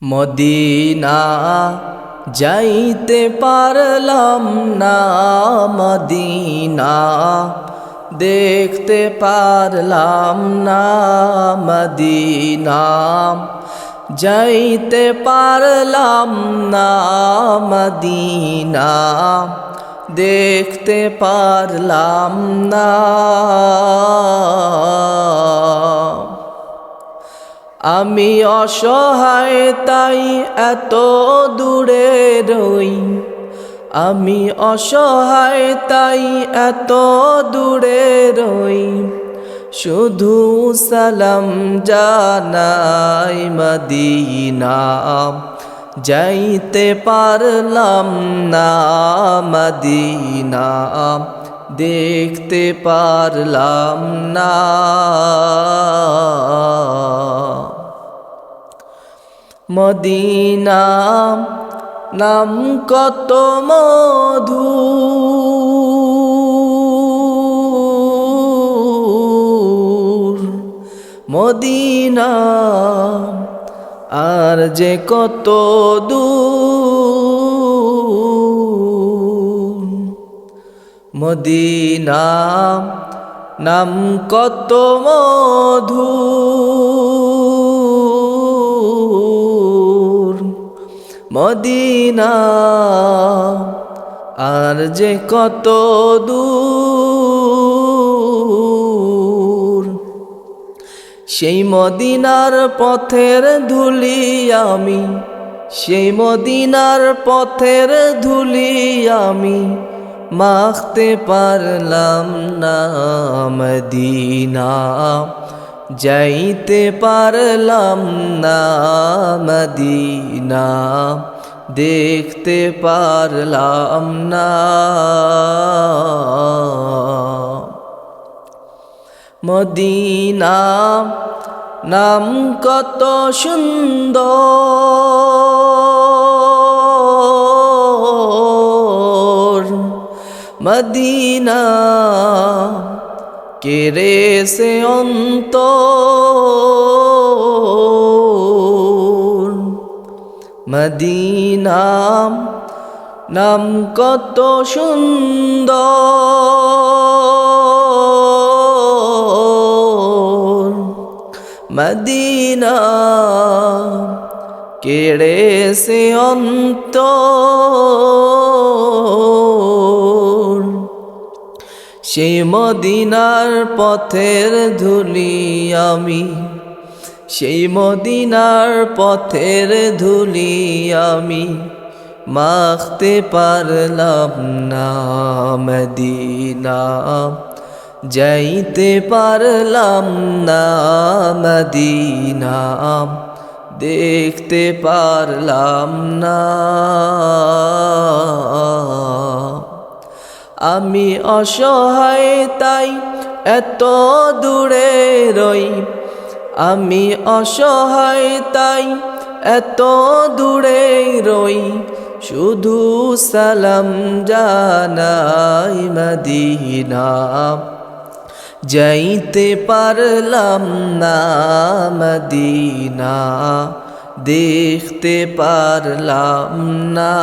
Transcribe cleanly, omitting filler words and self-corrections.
Medina যাইতে পারলাম না, মদিনা দেখতে পারলাম না, মদিনা যাইতে পারলাম না, মদিনা দেখতে পারলাম না। আমি অসহায় তাই এত দূরে রই, আমি অসহায় তাই এত দূরে রই, শুধু সালাম জানাই মদিনা যাইতে পারলাম না, মদিনা দেখতে পারলাম না। মদিনা নাম কত মধুর, মদিনা আর যে কত দূর। মদিনা নাম কত মধুর, মদিনা আর যে কত দূর। সেই মদিনার পথের ধুলি আমি, সেই মদিনার পথের ধুলি আমি মাখতে পারলাম না, মদিনা যাইতে পারলাম না, মদিনা দেখতে পারলাম না। মদিনা নাম কত সুন্দর, মদিনা কেড়ে সে অন্তর। মদিনা নাম কত সুন্দর, মদিনা কেড়ে সে অন্তর। সেই মদিনার পথের ধুলি আমি, সেই মদিনার পথের ধুলি আমি মাখতে পারলাম না, মদিনা যাইতে পারলাম না, মদিনা দেখতে পারলাম না। আমি অসহায় তাই এত দূরে রই, আমি অসহায় তাই এত দূরে রই, শুধু সালাম জানাই মদিনা যাইতে পারলাম না, মদিনা দেখতে পারলাম না।